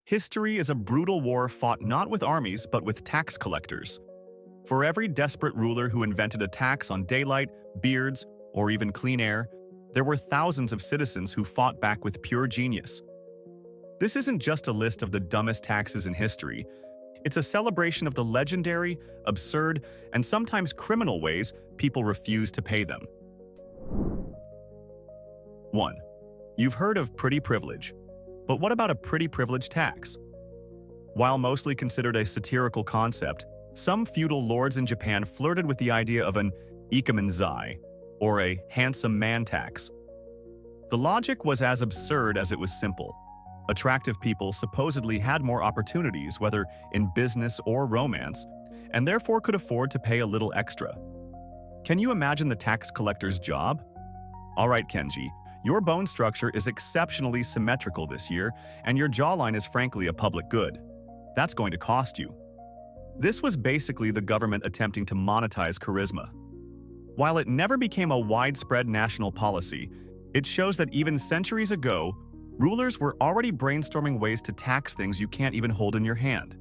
History is a brutal war fought not with armies but with tax collectors. For every desperate ruler who invented a tax on daylight, beards, or even clean air, there were thousands of citizens who fought back with pure genius. This isn't just a list of the dumbest taxes in history. It's a celebration of the legendary, absurd, and sometimes criminal ways people refuse to pay them. 1. You've heard of pretty privilege. But what about a pretty privilege tax? While mostly considered a satirical concept, some feudal lords in Japan flirted with the idea of an ikemen-zai, or a handsome man tax. The logic was as absurd as it was simple. Attractive people supposedly had more opportunities, whether in business or romance, and therefore could afford to pay a little extra. Can you imagine the tax collector's job? All right, Kenji, your bone structure is exceptionally symmetrical this year, and your jawline is frankly a public good. That's going to cost you. This was basically the government attempting to monetize charisma. While it never became a widespread national policy, it shows that even centuries ago, rulers were already brainstorming ways to tax things you can't even hold in your hand.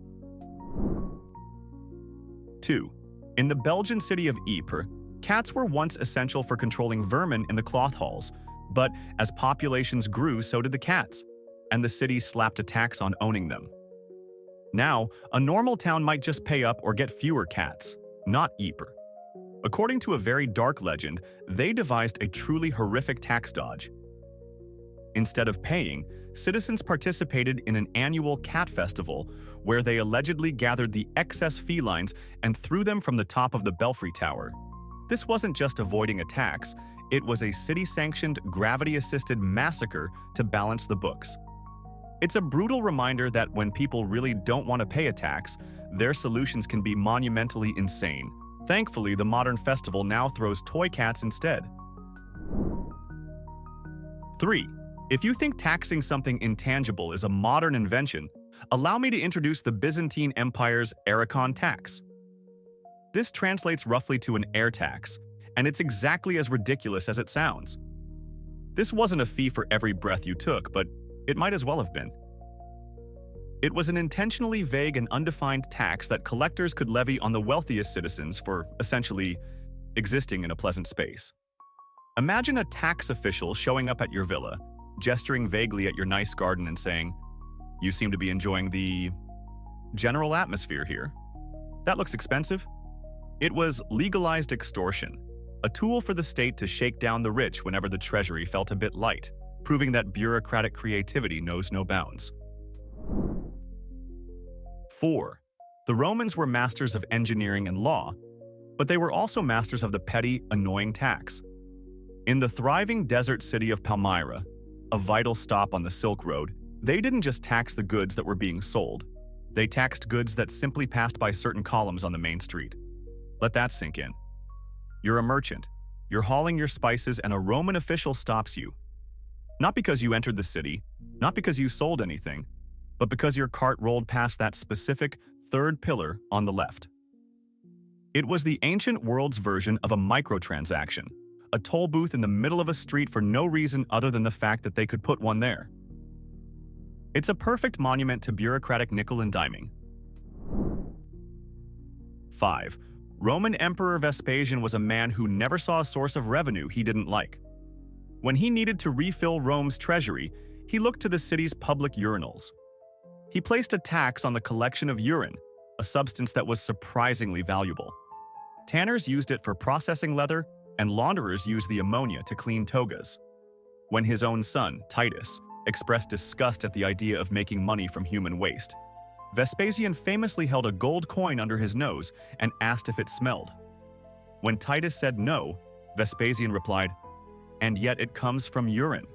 2. In the Belgian city of Ypres, cats were once essential for controlling vermin in the cloth halls, but as populations grew, so did the cats, and the city slapped a tax on owning them. Now, a normal town might just pay up or get fewer cats, not Ypres. According to a very dark legend, they devised a truly horrific tax dodge. Instead of paying, citizens participated in an annual cat festival where they allegedly gathered the excess felines and threw them from the top of the belfry tower. This wasn't just avoiding a tax, it was a city-sanctioned, gravity-assisted massacre to balance the books. It's a brutal reminder that when people really don't want to pay a tax, their solutions can be monumentally insane. Thankfully, the modern festival now throws toy cats instead. 3. If you think taxing something intangible is a modern invention, allow me to introduce the Byzantine Empire's Erikon tax. This translates roughly to an air tax, and it's exactly as ridiculous as it sounds. This wasn't a fee for every breath you took, but it might as well have been. It was an intentionally vague and undefined tax that collectors could levy on the wealthiest citizens for, essentially, existing in a pleasant space. Imagine a tax official showing up at your villa, gesturing vaguely at your nice garden and saying, "You seem to be enjoying the general atmosphere here. That looks expensive." It was legalized extortion, a tool for the state to shake down the rich whenever the treasury felt a bit light, proving that bureaucratic creativity knows no bounds. 4. The Romans were masters of engineering and law, but they were also masters of the petty, annoying tax. In the thriving desert city of Palmyra, a vital stop on the Silk Road, they didn't just tax the goods that were being sold. They taxed goods that simply passed by certain columns on the main street. Let that sink in. You're a merchant. You're hauling your spices and a Roman official stops you. Not because you entered the city, not because you sold anything, but because your cart rolled past that specific third pillar on the left. It was the ancient world's version of a microtransaction, a toll booth in the middle of a street for no reason other than the fact that they could put one there. It's a perfect monument to bureaucratic nickel and diming. 5. Roman Emperor Vespasian was a man who never saw a source of revenue he didn't like. When he needed to refill Rome's treasury, he looked to the city's public urinals. He placed a tax on the collection of urine, a substance that was surprisingly valuable. Tanners used it for processing leather, and launderers used the ammonia to clean togas. When his own son, Titus, expressed disgust at the idea of making money from human waste, Vespasian famously held a gold coin under his nose and asked if it smelled. When Titus said no, Vespasian replied, "And yet it comes from urine."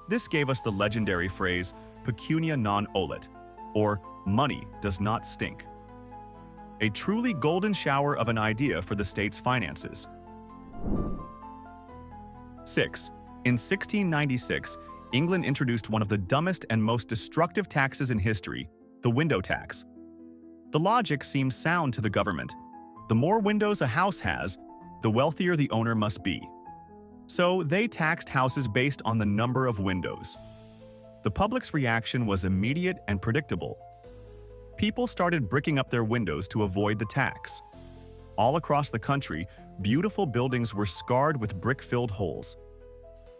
This gave us the legendary phrase, pecunia non olet, or money does not stink. A truly golden shower of an idea for the state's finances. 6. In 1696, England introduced one of the dumbest and most destructive taxes in history, the window tax. The logic seems sound to the government. The more windows a house has, the wealthier the owner must be. So they taxed houses based on the number of windows. The public's reaction was immediate and predictable. People started bricking up their windows to avoid the tax. All across the country, beautiful buildings were scarred with brick-filled holes.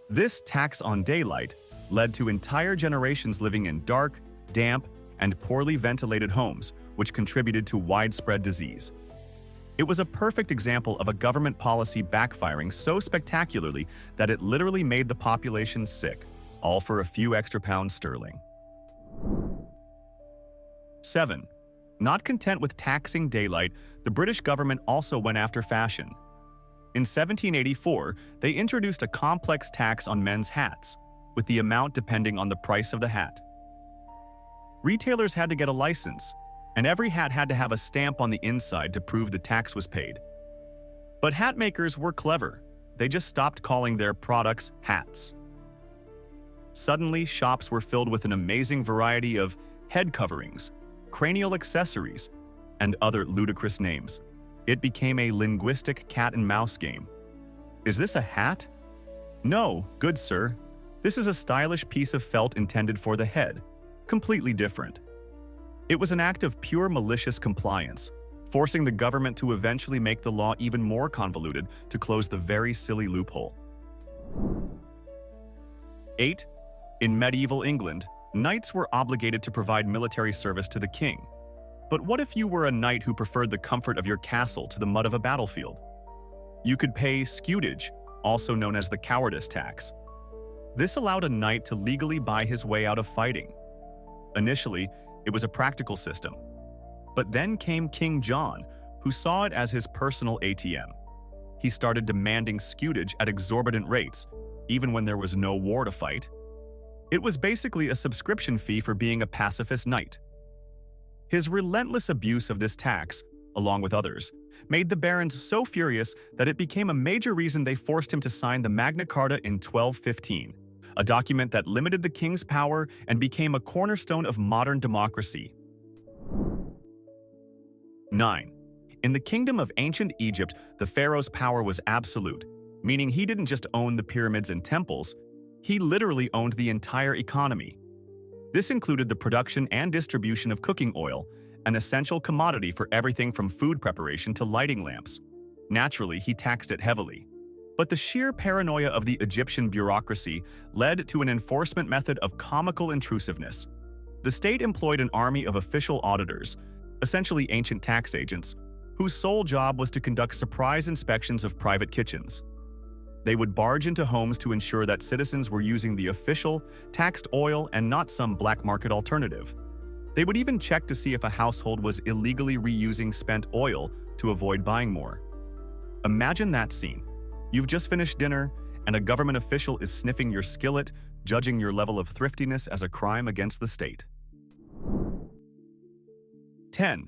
This tax on daylight led to entire generations living in dark, damp, and poorly ventilated homes, which contributed to widespread disease. It was a perfect example of a government policy backfiring so spectacularly that it literally made the population sick, all for a few extra pounds sterling. 7. Not content with taxing daylight, the British government also went after fashion. In 1784, they introduced a complex tax on men's hats, with the amount depending on the price of the hat. Retailers had to get a license, and every hat had to have a stamp on the inside to prove the tax was paid. But hat makers were clever. They just stopped calling their products hats. Suddenly, shops were filled with an amazing variety of head coverings, cranial accessories, and other ludicrous names. It became a linguistic cat-and-mouse game. Is this a hat? No, good sir. This is a stylish piece of felt intended for the head, completely different. It was an act of pure malicious compliance, forcing the government to eventually make the law even more convoluted to close the very silly loophole. 8. In medieval England, knights were obligated to provide military service to the king. But what if you were a knight who preferred the comfort of your castle to the mud of a battlefield? You could pay scutage, also known as the cowardice tax. This allowed a knight to legally buy his way out of fighting. Initially, it was a practical system. But then came King John, who saw it as his personal ATM. He started demanding scutage at exorbitant rates, even when there was no war to fight. It was basically a subscription fee for being a pacifist knight. His relentless abuse of this tax, along with others, made the barons so furious that it became a major reason they forced him to sign the Magna Carta in 1215. A document that limited the king's power and became a cornerstone of modern democracy. 9. In the kingdom of ancient Egypt, the pharaoh's power was absolute, meaning he didn't just own the pyramids and temples, he literally owned the entire economy. This included the production and distribution of cooking oil, an essential commodity for everything from food preparation to lighting lamps. Naturally, he taxed it heavily. But the sheer paranoia of the Egyptian bureaucracy led to an enforcement method of comical intrusiveness. The state employed an army of official auditors, essentially ancient tax agents, whose sole job was to conduct surprise inspections of private kitchens. They would barge into homes to ensure that citizens were using the official, taxed oil and not some black market alternative. They would even check to see if a household was illegally reusing spent oil to avoid buying more. Imagine that scene. You've just finished dinner, and a government official is sniffing your skillet, judging your level of thriftiness as a crime against the state. 10.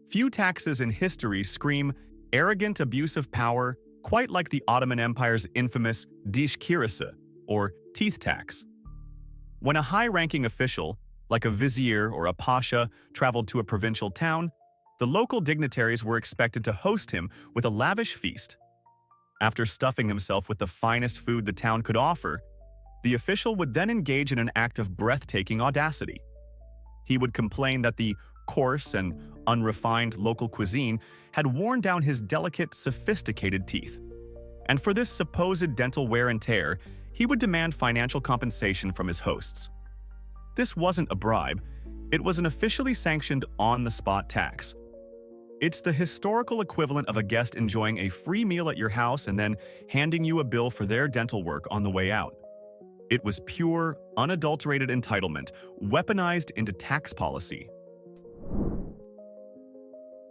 Few taxes in history scream arrogant abuse of power, quite like the Ottoman Empire's infamous dish kirası, or teeth tax. When a high-ranking official, like a vizier or a pasha, traveled to a provincial town, the local dignitaries were expected to host him with a lavish feast. After stuffing himself with the finest food the town could offer, the official would then engage in an act of breathtaking audacity. He would complain that the coarse and unrefined local cuisine had worn down his delicate, sophisticated teeth. And for this supposed dental wear and tear, he would demand financial compensation from his hosts. This wasn't a bribe, it was an officially sanctioned on-the-spot tax. It's the historical equivalent of a guest enjoying a free meal at your house and then handing you a bill for their dental work on the way out. It was pure, unadulterated entitlement, weaponized into tax policy.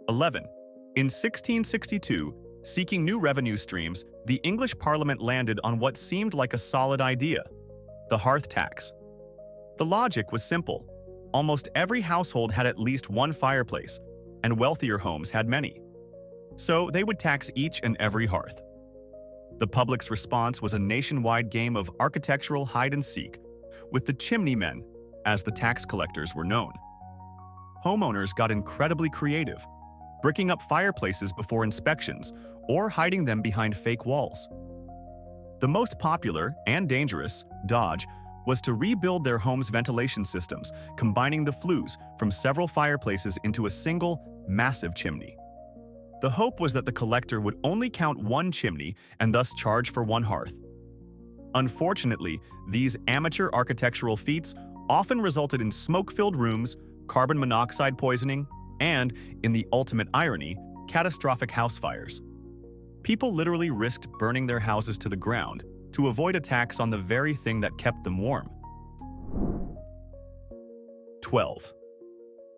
11. In 1662, seeking new revenue streams, the English Parliament landed on what seemed like a solid idea: the hearth tax. The logic was simple. Almost every household had at least one fireplace, and wealthier homes had many. So they would tax each and every hearth. The public's response was a nationwide game of architectural hide-and-seek, with the chimney men, as the tax collectors were known. Homeowners got incredibly creative, bricking up fireplaces before inspections or hiding them behind fake walls. The most popular and dangerous dodge was to rebuild their homes' ventilation systems, combining the flues from several fireplaces into a single, massive chimney. The hope was that the collector would only count one chimney and thus charge for one hearth. Unfortunately, these amateur architectural feats often resulted in smoke-filled rooms, carbon monoxide poisoning, and, in the ultimate irony, catastrophic house fires. People literally risked burning their houses to the ground to avoid attacks on the very thing that kept them warm. 12.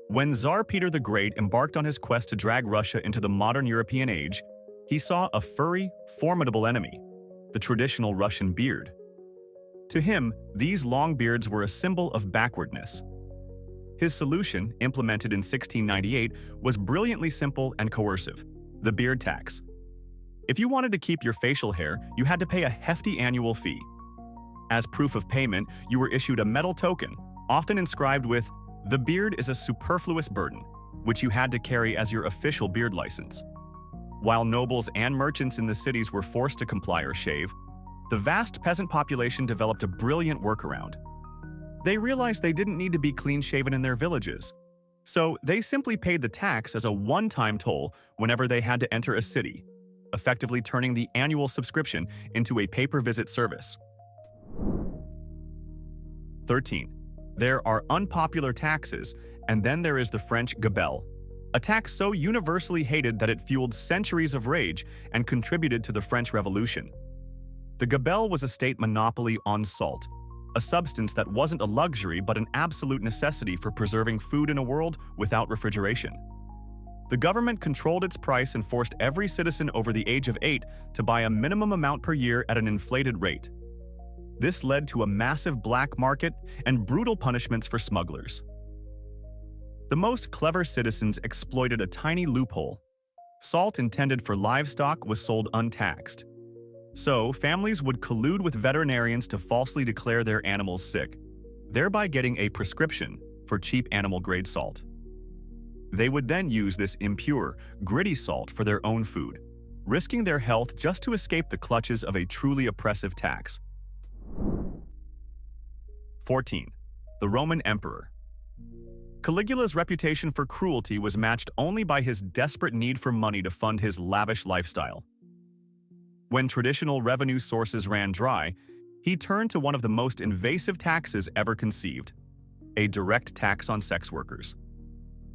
When Tsar Peter the Great embarked on his quest to drag Russia into the modern European age, he saw a furry, formidable enemy, the traditional Russian beard. To him, these long beards were a symbol of backwardness. His solution, implemented in 1698, was brilliantly simple and coercive: the beard tax. If you wanted to keep your facial hair, you had to pay a hefty annual fee. As proof of payment, you were issued a metal token, often inscribed with, "The beard is a superfluous burden," which you had to carry as your official beard license. While nobles and merchants in the cities were forced to comply or shave, the vast peasant population developed a brilliant workaround. They realized they didn't need to be clean-shaven in their villages, so they simply paid the tax as a one-time toll whenever they had to enter a city, effectively turning the annual subscription into a pay-per-visit service. 13. There are unpopular taxes, and then there is the French gabelle, a tax so universally hated that it fueled centuries of rage and contributed to the French Revolution. The gabelle was a state monopoly on salt, a substance that wasn't a luxury but an absolute necessity for preserving food in a world without refrigeration. The government controlled its price and forced every citizen over the age of 8 to buy a minimum amount per year at an inflated rate. This led to a massive black market and brutal punishments for smugglers. The most clever citizens exploited a tiny loophole. Salt intended for livestock was sold untaxed. So, families would collude with veterinarians to falsely declare their animals sick, thereby getting a prescription for cheap animal-grade salt. They would then use this impure, gritty salt for their own food, risking their health just to escape the clutches of a truly oppressive tax. 14. The Roman Emperor. Caligula's reputation for cruelty was matched only by his desperate need for money to fund his lavish lifestyle. When traditional revenue sources ran dry, he turned to one of the most invasive taxes ever conceived: a direct tax on sex workers.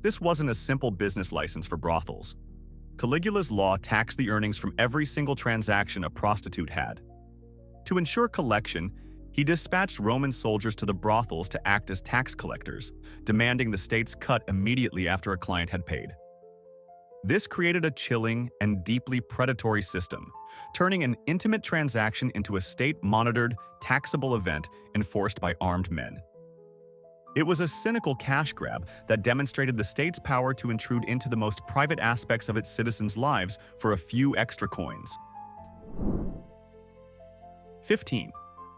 This wasn't a simple business license for brothels. Caligula's law taxed the earnings from every single transaction a prostitute had. To ensure collection, he dispatched Roman soldiers to the brothels to act as tax collectors, demanding the state's cut immediately after a client had paid. This created a chilling and deeply predatory system, turning an intimate transaction into a state-monitored, taxable event enforced by armed men. It was a cynical cash grab that demonstrated the state's power to intrude into the most private aspects of its citizens' lives for a few extra coins. 15.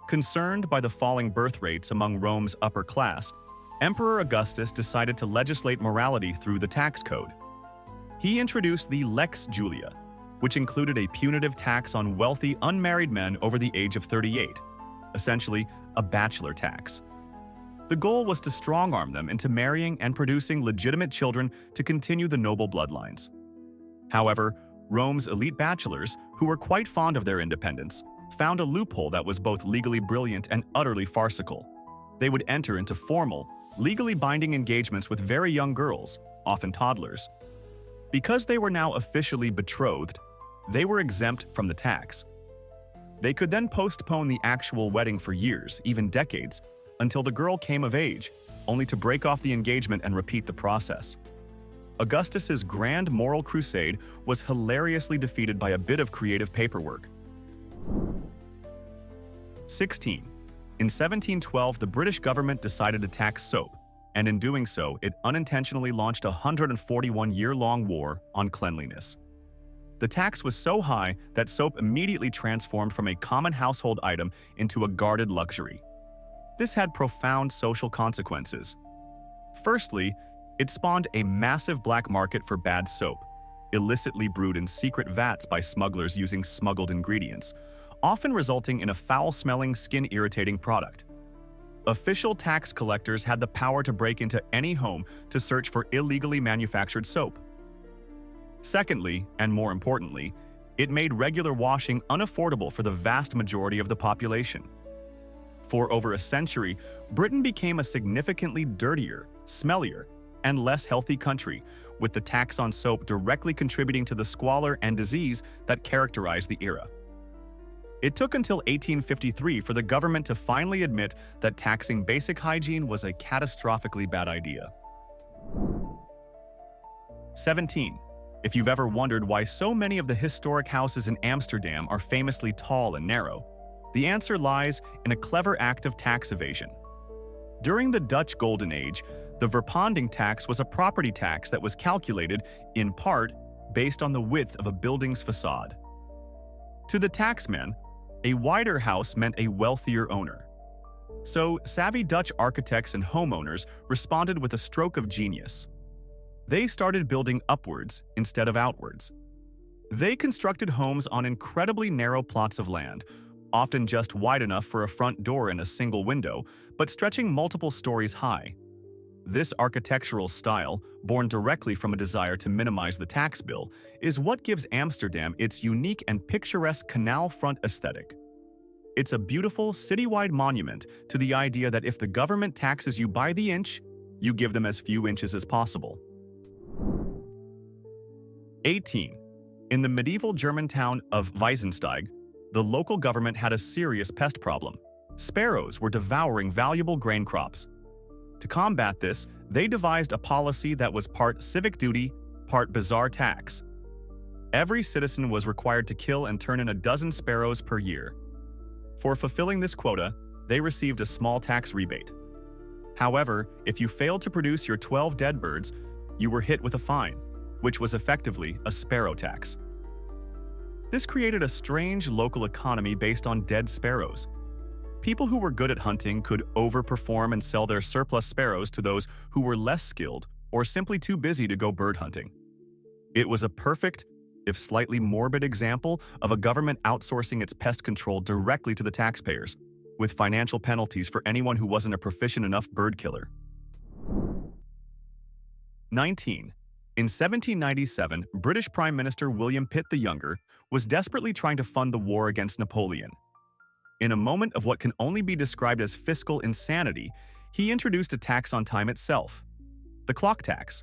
Concerned by the falling birth rates among Rome's upper class, Emperor Augustus decided to legislate morality through the tax code. He introduced the Lex Julia, which included a punitive tax on wealthy unmarried men over the age of 38, essentially a bachelor tax. The goal was to strong-arm them into marrying and producing legitimate children to continue the noble bloodlines. However, Rome's elite bachelors, who were quite fond of their independence, found a loophole that was both legally brilliant and utterly farcical. They would enter into formal, legally binding engagements with very young girls, often toddlers. Because they were now officially betrothed, they were exempt from the tax. They could then postpone the actual wedding for years, even decades, until the girl came of age, only to break off the engagement and repeat the process. Augustus's grand moral crusade was hilariously defeated by a bit of creative paperwork. 16. In 1712, the British government decided to tax soap, and in doing so, it unintentionally launched a 141-year-long war on cleanliness. The tax was so high that soap immediately transformed from a common household item into a guarded luxury. This had profound social consequences. Firstly, it spawned a massive black market for bad soap, illicitly brewed in secret vats by smugglers using smuggled ingredients, often resulting in a foul-smelling, skin-irritating product. Official tax collectors had the power to break into any home to search for illegally manufactured soap. Secondly, and more importantly, it made regular washing unaffordable for the vast majority of the population. For over a century, Britain became a significantly dirtier, smellier, and less healthy country, with the tax on soap directly contributing to the squalor and disease that characterized the era. It took until 1853 for the government to finally admit that taxing basic hygiene was a catastrophically bad idea. 17. If you've ever wondered why so many of the historic houses in Amsterdam are famously tall and narrow, the answer lies in a clever act of tax evasion. During the Dutch Golden Age, the verpanding tax was a property tax that was calculated, in part, based on the width of a building's facade. To the taxman, a wider house meant a wealthier owner. So, savvy Dutch architects and homeowners responded with a stroke of genius. They started building upwards instead of outwards. They constructed homes on incredibly narrow plots of land, often just wide enough for a front door and a single window, but stretching multiple stories high. This architectural style, born directly from a desire to minimize the tax bill, is what gives Amsterdam its unique and picturesque canal front aesthetic. It's a beautiful, citywide monument to the idea that if the government taxes you by the inch, you give them as few inches as possible. 18. In the medieval German town of Weisensteig, the local government had a serious pest problem. Sparrows were devouring valuable grain crops. To combat this, they devised a policy that was part civic duty, part bizarre tax. Every citizen was required to kill and turn in a dozen sparrows per year. For fulfilling this quota, they received a small tax rebate. However, if you failed to produce your 12 dead birds, you were hit with a fine, which was effectively a sparrow tax. This created a strange local economy based on dead sparrows. People who were good at hunting could overperform and sell their surplus sparrows to those who were less skilled or simply too busy to go bird hunting. It was a perfect, if slightly morbid example of a government outsourcing its pest control directly to the taxpayers, with financial penalties for anyone who wasn't a proficient enough bird killer. 19. In 1797, British Prime Minister William Pitt the Younger was desperately trying to fund the war against Napoleon. In a moment of what can only be described as fiscal insanity, he introduced a tax on time itself, the clock tax.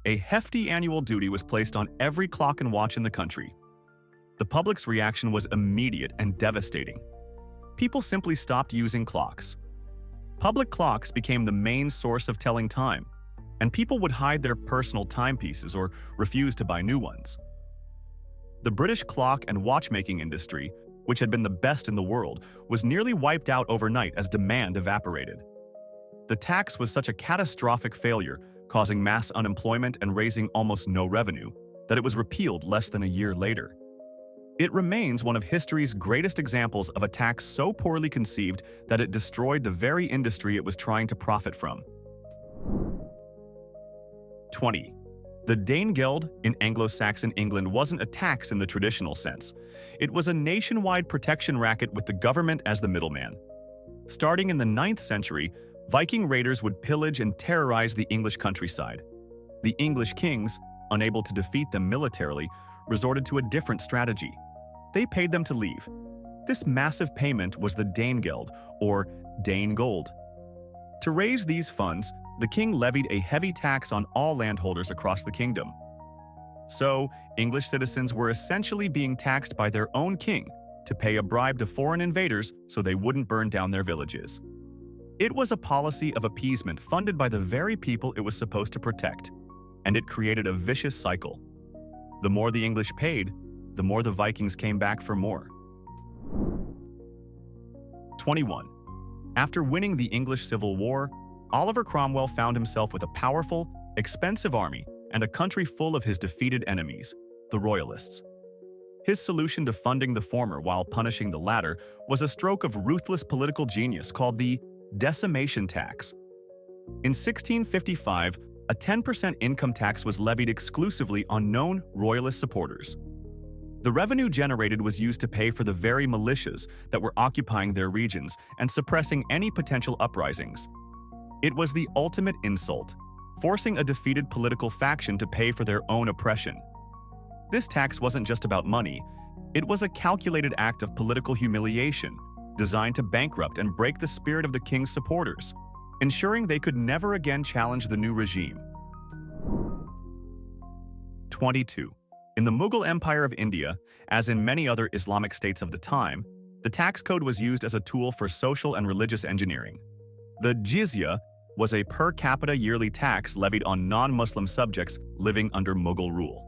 A hefty annual duty was placed on every clock and watch in the country. The public's reaction was immediate and devastating. People simply stopped using clocks. Public clocks became the main source of telling time, and people would hide their personal timepieces or refuse to buy new ones. The British clock and watchmaking industry, which had been the best in the world, was nearly wiped out overnight as demand evaporated. The tax was such a catastrophic failure, causing mass unemployment and raising almost no revenue, that it was repealed less than a year later. It remains one of history's greatest examples of a tax so poorly conceived that it destroyed the very industry it was trying to profit from. 20. The Dane Guild in Anglo-Saxon England wasn't a tax in the traditional sense. It was a nationwide protection racket with the government as the middleman. Starting in the 9th century, Viking raiders would pillage and terrorize the English countryside. The English kings, unable to defeat them militarily, resorted to a different strategy. They paid them to leave. This massive payment was the Dane Guild, or Dane Gold. To raise these funds, the king levied a heavy tax on all landholders across the kingdom. So, English citizens were essentially being taxed by their own king to pay a bribe to foreign invaders so they wouldn't burn down their villages. It was a policy of appeasement funded by the very people it was supposed to protect, and it created a vicious cycle. The more the English paid, the more the Vikings came back for more. 21. After winning the English Civil War, Oliver Cromwell found himself with a powerful, expensive army and a country full of his defeated enemies, the Royalists. His solution to funding the former while punishing the latter was a stroke of ruthless political genius called the decimation tax. In 1655, a 10% income tax was levied exclusively on known Royalist supporters. The revenue generated was used to pay for the very militias that were occupying their regions and suppressing any potential uprisings. It was the ultimate insult, forcing a defeated political faction to pay for their own oppression. This tax wasn't just about money, it was a calculated act of political humiliation, designed to bankrupt and break the spirit of the king's supporters, ensuring they could never again challenge the new regime. 22. In the Mughal Empire of India, as in many other Islamic states of the time, the tax code was used as a tool for social and religious engineering. The jizya was a per capita yearly tax levied on non-Muslim subjects living under Mughal rule.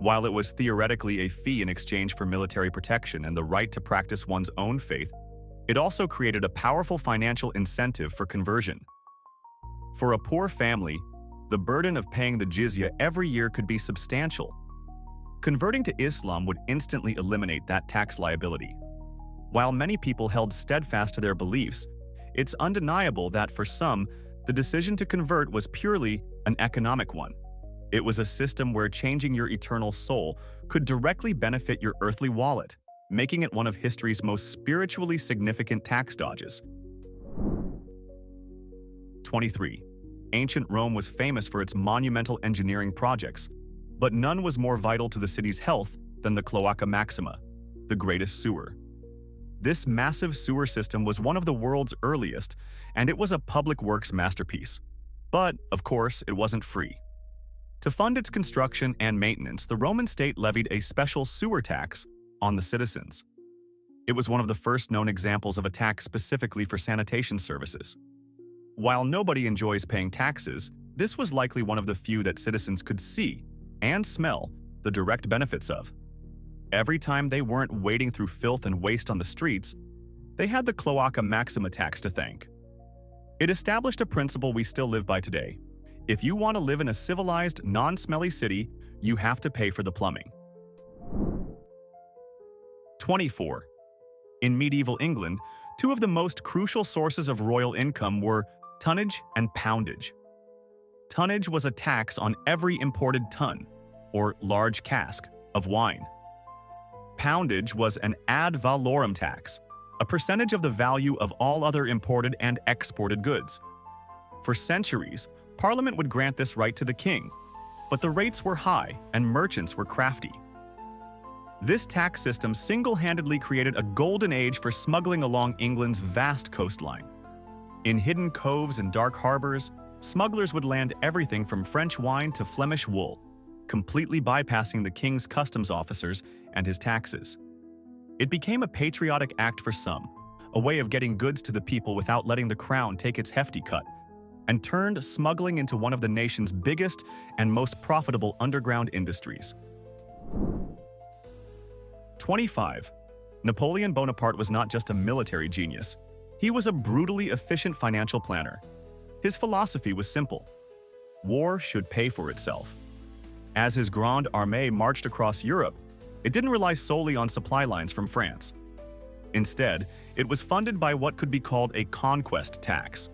While it was theoretically a fee in exchange for military protection and the right to practice one's own faith, it also created a powerful financial incentive for conversion. For a poor family, the burden of paying the jizya every year could be substantial. Converting to Islam would instantly eliminate that tax liability. While many people held steadfast to their beliefs, it's undeniable that for some, the decision to convert was purely an economic one. It was a system where changing your eternal soul could directly benefit your earthly wallet, making it one of history's most spiritually significant tax dodges. 23. Ancient Rome was famous for its monumental engineering projects, but none was more vital to the city's health than the Cloaca Maxima, the greatest sewer. This massive sewer system was one of the world's earliest, and it was a public works masterpiece. But, of course, it wasn't free. To fund its construction and maintenance, the Roman state levied a special sewer tax on the citizens. It was one of the first known examples of a tax specifically for sanitation services. While nobody enjoys paying taxes, this was likely one of the few that citizens could see and smell the direct benefits of. Every time they weren't wading through filth and waste on the streets, they had the Cloaca Maxima tax to thank. It established a principle we still live by today. If you want to live in a civilized, non-smelly city, you have to pay for the plumbing. 24. In medieval England, two of the most crucial sources of royal income were tonnage and poundage. Tonnage was a tax on every imported ton, or large cask, of wine. Poundage was an ad valorem tax, a percentage of the value of all other imported and exported goods. For centuries, Parliament would grant this right to the king, but the rates were high and merchants were crafty. This tax system single-handedly created a golden age for smuggling along England's vast coastline. In hidden coves and dark harbors, smugglers would land everything from French wine to Flemish wool, completely bypassing the king's customs officers and his taxes. It became a patriotic act for some, a way of getting goods to the people without letting the crown take its hefty cut, and turned smuggling into one of the nation's biggest and most profitable underground industries. 25. Napoleon Bonaparte was not just a military genius. He was a brutally efficient financial planner. His philosophy was simple. War should pay for itself. As his Grande Armée marched across Europe, it didn't rely solely on supply lines from France. Instead, it was funded by what could be called a conquest tax.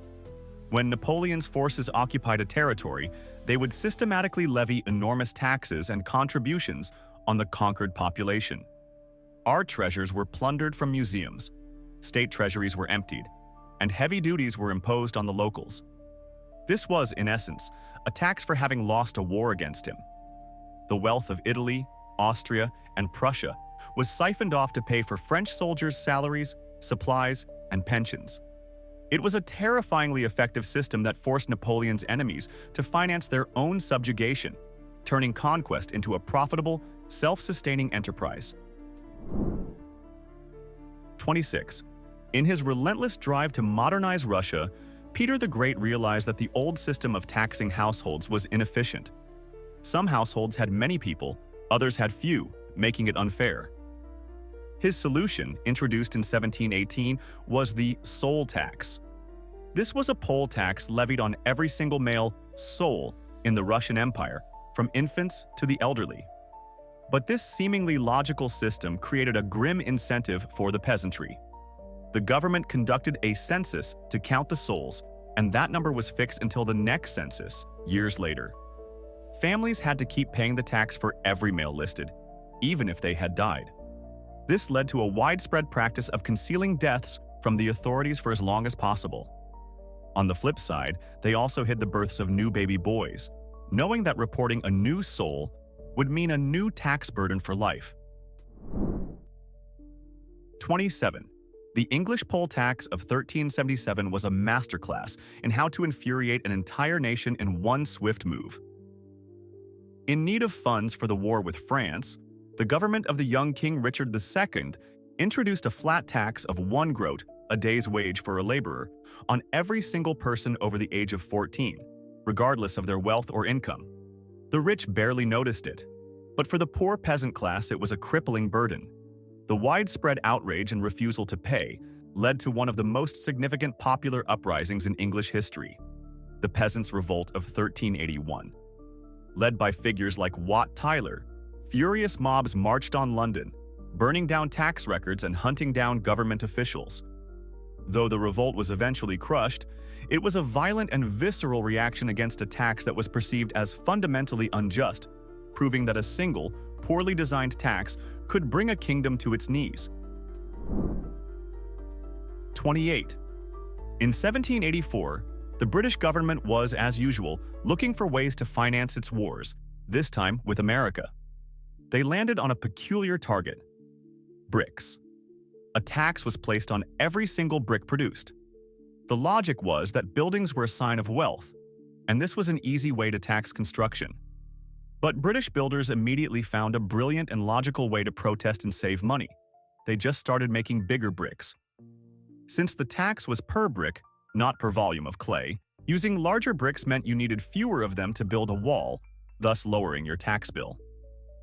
When Napoleon's forces occupied a territory, they would systematically levy enormous taxes and contributions on the conquered population. Art treasures were plundered from museums, state treasuries were emptied, and heavy duties were imposed on the locals. This was, in essence, a tax for having lost a war against him. The wealth of Italy, Austria, and Prussia was siphoned off to pay for French soldiers' salaries, supplies, and pensions. It was a terrifyingly effective system that forced Napoleon's enemies to finance their own subjugation, turning conquest into a profitable, self-sustaining enterprise. 26. In his relentless drive to modernize Russia, Peter the Great realized that the old system of taxing households was inefficient. Some households had many people, others had few, making it unfair. His solution, introduced in 1718, was the soul tax. This was a poll tax levied on every single male soul in the Russian Empire, from infants to the elderly. But this seemingly logical system created a grim incentive for the peasantry. The government conducted a census to count the souls, and that number was fixed until the next census, years later. Families had to keep paying the tax for every male listed, even if they had died. This led to a widespread practice of concealing deaths from the authorities for as long as possible. On the flip side, they also hid the births of new baby boys, knowing that reporting a new soul would mean a new tax burden for life. 27. The English poll tax of 1377 was a masterclass in how to infuriate an entire nation in one swift move. In need of funds for the war with France, the government of the young King Richard II introduced a flat tax of 1 groat, a day's wage for a laborer, on every single person over the age of 14, regardless of their wealth or income. The rich barely noticed it, but for the poor peasant class it was a crippling burden. The widespread outrage and refusal to pay led to one of the most significant popular uprisings in English history, the Peasants' Revolt of 1381. Led by figures like Wat Tyler, furious mobs marched on London, burning down tax records and hunting down government officials. Though the revolt was eventually crushed, it was a violent and visceral reaction against a tax that was perceived as fundamentally unjust, proving that a single, poorly designed tax could bring a kingdom to its knees. 28. In 1784, the British government was, as usual, looking for ways to finance its wars, this time with America. They landed on a peculiar target: bricks. A tax was placed on every single brick produced. The logic was that buildings were a sign of wealth, and this was an easy way to tax construction. But British builders immediately found a brilliant and logical way to protest and save money. They just started making bigger bricks. Since the tax was per brick, not per volume of clay, using larger bricks meant you needed fewer of them to build a wall, thus lowering your tax bill.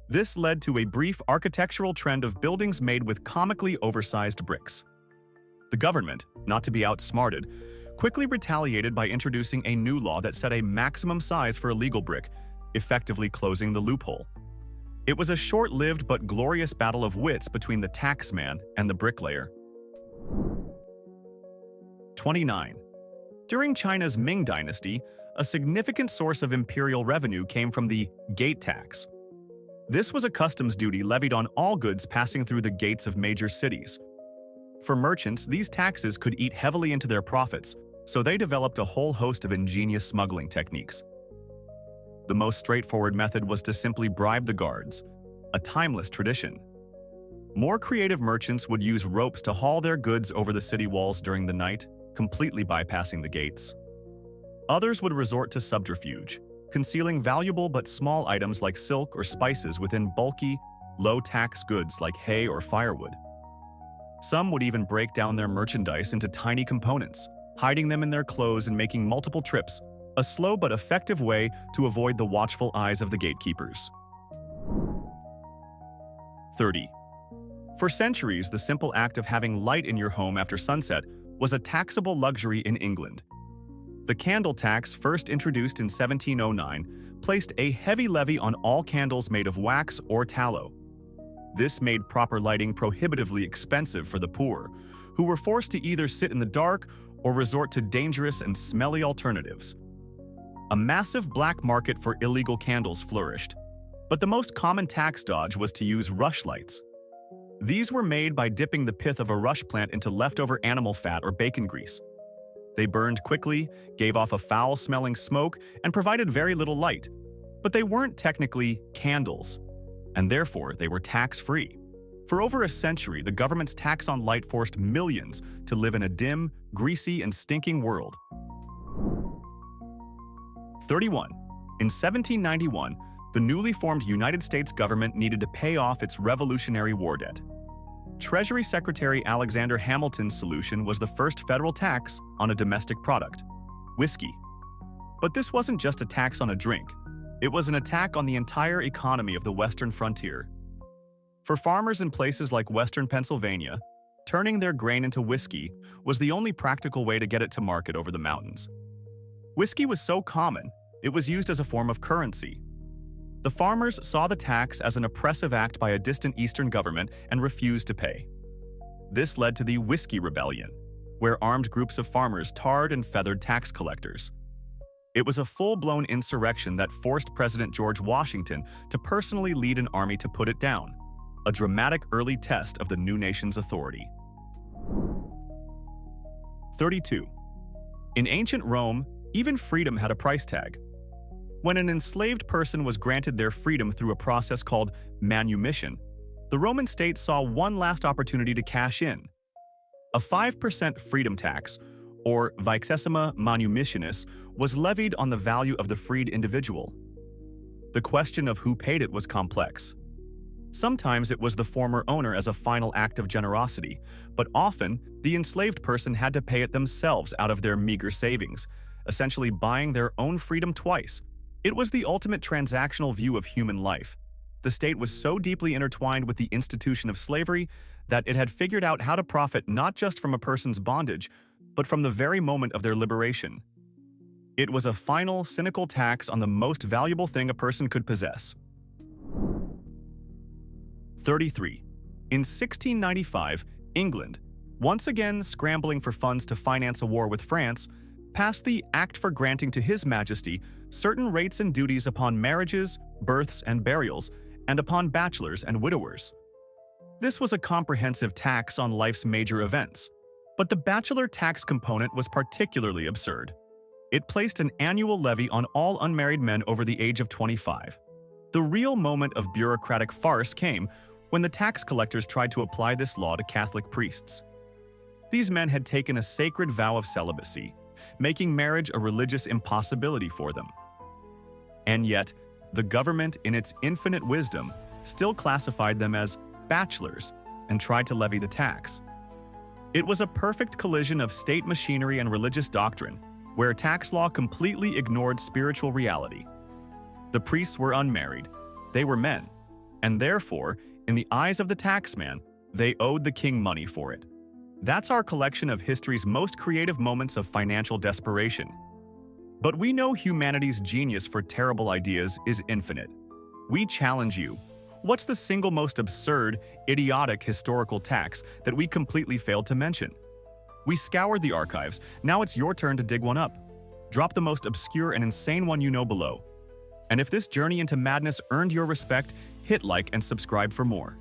This led to a brief architectural trend of buildings made with comically oversized bricks. The government, not to be outsmarted, quickly retaliated by introducing a new law that set a maximum size for a legal brick, effectively closing the loophole. It was a short-lived but glorious battle of wits between the taxman and the bricklayer. 29. During China's Ming dynasty, a significant source of imperial revenue came from the gate tax. This was a customs duty levied on all goods passing through the gates of major cities. For merchants, these taxes could eat heavily into their profits, so they developed a whole host of ingenious smuggling techniques. The most straightforward method was to simply bribe the guards, a timeless tradition. More creative merchants would use ropes to haul their goods over the city walls during the night, completely bypassing the gates. Others would resort to subterfuge, concealing valuable but small items like silk or spices within bulky, low-tax goods like hay or firewood. Some would even break down their merchandise into tiny components, hiding them in their clothes and making multiple trips, a slow but effective way to avoid the watchful eyes of the gatekeepers. 30. For centuries, the simple act of having light in your home after sunset was a taxable luxury in England. The candle tax, first introduced in 1709, placed a heavy levy on all candles made of wax or tallow. This made proper lighting prohibitively expensive for the poor, who were forced to either sit in the dark or resort to dangerous and smelly alternatives. A massive black market for illegal candles flourished, but the most common tax dodge was to use rushlights. These were made by dipping the pith of a rush plant into leftover animal fat or bacon grease. They burned quickly, gave off a foul-smelling smoke, and provided very little light. But they weren't technically candles, and therefore they were tax-free. For over a century, the government's tax on light forced millions to live in a dim, greasy, and stinking world. 31. In 1791, the newly formed United States government needed to pay off its Revolutionary War debt. Treasury Secretary Alexander Hamilton's solution was the first federal tax on a domestic product, whiskey. But this wasn't just a tax on a drink. It was an attack on the entire economy of the western frontier. For farmers in places like western Pennsylvania, turning their grain into whiskey was the only practical way to get it to market over the mountains. Whiskey was so common, it was used as a form of currency. The farmers saw the tax as an oppressive act by a distant eastern government and refused to pay. This led to the Whiskey Rebellion, where armed groups of farmers tarred and feathered tax collectors. It was a full-blown insurrection that forced President George Washington to personally lead an army to put it down. a dramatic early test of the new nation's authority. 32. In ancient Rome, even freedom had a price tag. When an enslaved person was granted their freedom through a process called manumission, the Roman state saw one last opportunity to cash in. A 5% freedom tax, or vicesima manumissionis, was levied on the value of the freed individual. The question of who paid it was complex. Sometimes it was the former owner as a final act of generosity, but often the enslaved person had to pay it themselves out of their meager savings, essentially buying their own freedom twice. It was the ultimate transactional view of human life. The state was so deeply intertwined with the institution of slavery that it had figured out how to profit not just from a person's bondage, but from the very moment of their liberation. It was a final, cynical tax on the most valuable thing a person could possess. 33. In 1695, England, once again scrambling for funds to finance a war with France, passed the Act for granting to His Majesty certain rates and duties upon marriages, births, and burials, and upon bachelors and widowers. This was a comprehensive tax on life's major events, but the bachelor tax component was particularly absurd. It placed an annual levy on all unmarried men over the age of 25. The real moment of bureaucratic farce came when the tax collectors tried to apply this law to Catholic priests. These men had taken a sacred vow of celibacy, making marriage a religious impossibility for them. And yet, the government, in its infinite wisdom, still classified them as bachelors and tried to levy the tax. It was a perfect collision of state machinery and religious doctrine, where tax law completely ignored spiritual reality. The priests were unmarried, they were men, and therefore, in the eyes of the taxman, they owed the king money for it. That's our collection of history's most creative moments of financial desperation. But we know humanity's genius for terrible ideas is infinite. We challenge you. What's the single most absurd, idiotic historical tax that we completely failed to mention? We scoured the archives, now it's your turn to dig one up. Drop the most obscure and insane one you know below. And if this journey into madness earned your respect, hit like and subscribe for more.